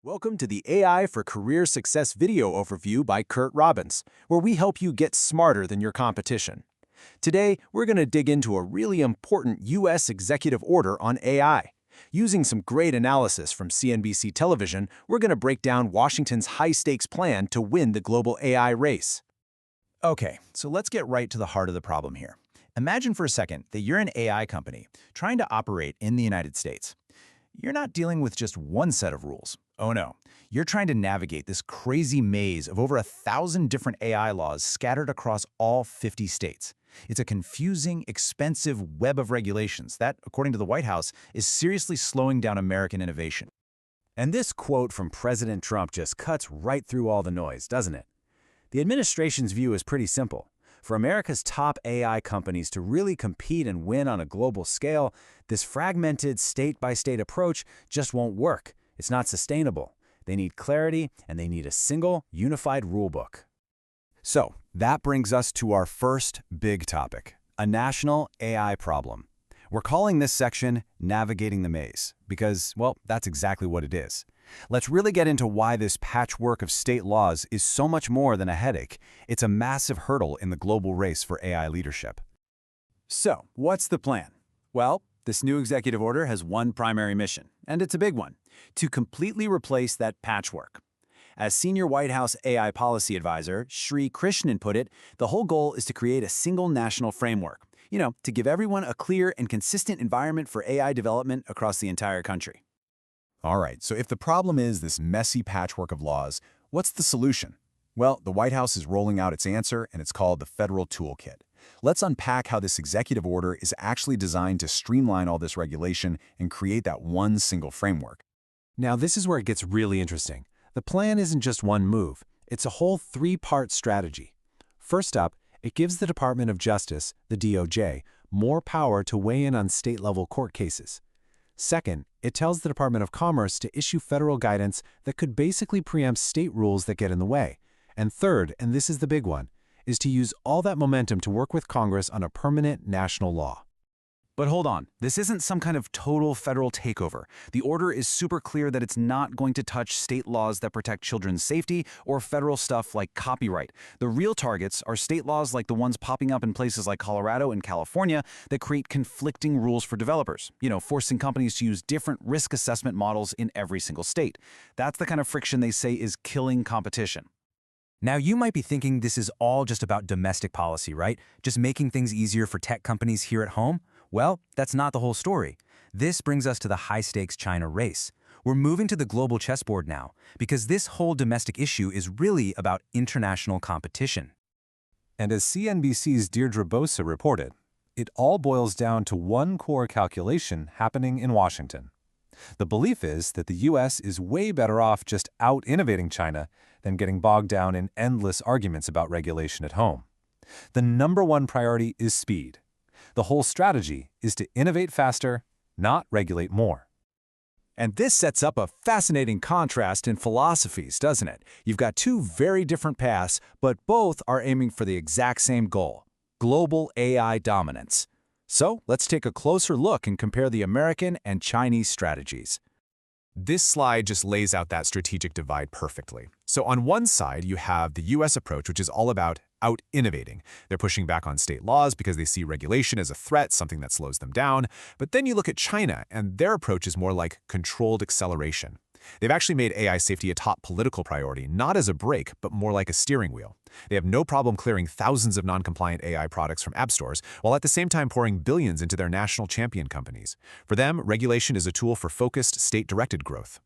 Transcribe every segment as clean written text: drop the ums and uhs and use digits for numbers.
Welcome to the AI for Career Success video overview by Curt Robbins, where we help you get smarter than your competition. Today, we're going to dig into a really important U.S. executive order on AI. Using some great analysis from CNBC television, we're going to break down Washington's high-stakes plan to win the global AI race. Okay, so let's get right to the heart of the problem here. Imagine for a second that you're an AI company trying to operate in the United States. You're not dealing with just one set of rules. Oh no, you're trying to navigate this crazy maze of over 1,000 different AI laws scattered across all 50 states. It's a confusing, expensive web of regulations that, according to the White House, is seriously slowing down American innovation. And this quote from President Trump just cuts right through all the noise, doesn't it? The administration's view is pretty simple. For America's top AI companies to really compete and win on a global scale, this fragmented state-by-state approach just won't work. It's not sustainable. They need clarity, and they need a single, unified rulebook. So, that brings us to our first big topic, a national AI problem. We're calling this section Navigating the Maze, because, well, that's exactly what it is. Let's really get into why this patchwork of state laws is so much more than a headache. It's a massive hurdle in the global race for AI leadership. So, what's the plan? Well, this new executive order has one primary mission, and it's a big one: to completely replace that patchwork. As senior White House AI policy advisor Sri Krishnan put it, the whole goal is to create a single national framework, to give everyone a clear and consistent environment for AI development across the entire country. All right, so if the problem is this messy patchwork of laws, what's the solution? Well, the White House is rolling out its answer, and it's called the Federal Toolkit. Let's unpack how this executive order is actually designed to streamline all this regulation and create that one single framework. Now, this is where it gets really interesting. The plan isn't just one move. It's a whole three-part strategy. First up, it gives the Department of Justice, the DOJ, more power to weigh in on state-level court cases. Second, it tells the Department of Commerce to issue federal guidance that could basically preempt state rules that get in the way. And third, and this is the big one, is to use all that momentum to work with Congress on a permanent national law. But hold on, this isn't some kind of total federal takeover. The order is super clear that it's not going to touch state laws that protect children's safety or federal stuff like copyright. The real targets are state laws like the ones popping up in places like Colorado and California that create conflicting rules for developers, forcing companies to use different risk assessment models in every single state. That's the kind of friction they say is killing competition. Now, you might be thinking this is all just about domestic policy, right? Just making things easier for tech companies here at home? Well, that's not the whole story. This brings us to the high-stakes China race. We're moving to the global chessboard now, because this whole domestic issue is really about international competition. And as CNBC's Deirdre Bosa reported, it all boils down to one core calculation happening in Washington. The belief is that the U.S. is way better off just out-innovating China than getting bogged down in endless arguments about regulation at home. The number one priority is speed. The whole strategy is to innovate faster, not regulate more. And this sets up a fascinating contrast in philosophies, doesn't it? You've got two very different paths, but both are aiming for the exact same goal: global AI dominance. So let's take a closer look and compare the American and Chinese strategies. This slide just lays out that strategic divide perfectly. So on one side, you have the U.S. approach, which is all about out-innovating. They're pushing back on state laws because they see regulation as a threat, something that slows them down. But then you look at China, and their approach is more like controlled acceleration. They've actually made AI safety a top political priority, not as a brake, but more like a steering wheel. They have no problem clearing thousands of non-compliant AI products from app stores, while at the same time pouring billions into their national champion companies. For them, regulation is a tool for focused, state-directed growth.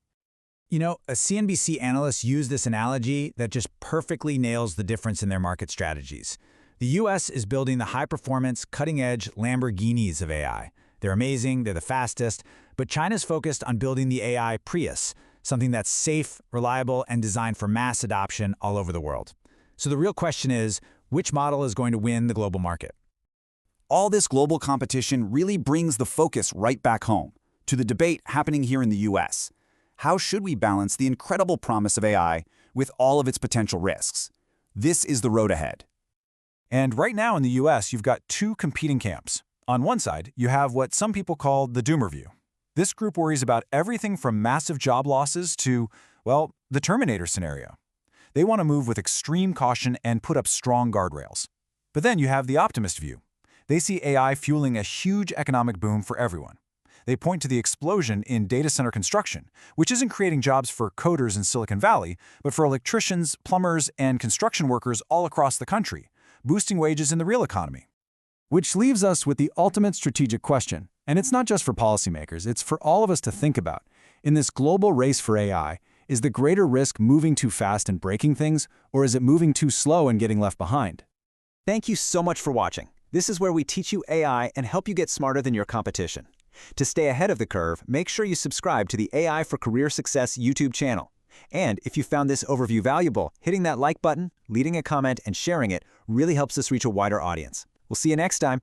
A CNBC analyst used this analogy that just perfectly nails the difference in their market strategies. The U.S. is building the high-performance, cutting-edge Lamborghinis of AI. They're amazing, they're the fastest, but China's focused on building the AI Prius, something that's safe, reliable, and designed for mass adoption all over the world. So the real question is, which model is going to win the global market? All this global competition really brings the focus right back home, to the debate happening here in the U.S. How should we balance the incredible promise of AI with all of its potential risks? This is the road ahead. And right now in the U.S., you've got two competing camps. On one side, you have what some people call the doomer view. This group worries about everything from massive job losses to, Well, the Terminator scenario. They want to move with extreme caution and put up strong guardrails. But then you have the optimist view. They see AI fueling a huge economic boom for everyone. They point to the explosion in data center construction, which isn't creating jobs for coders in Silicon Valley, but for electricians, plumbers, and construction workers all across the country, boosting wages in the real economy. Which leaves us with the ultimate strategic question, and it's not just for policymakers, it's for all of us to think about. In this global race for AI, is the greater risk moving too fast and breaking things, or is it moving too slow and getting left behind? Thank you so much for watching. This is where we teach you AI and help you get smarter than your competition. To stay ahead of the curve, make sure you subscribe to the AI for Career Success YouTube channel. And if you found this overview valuable, hitting that like button, leaving a comment, and sharing it really helps us reach a wider audience. We'll see you next time.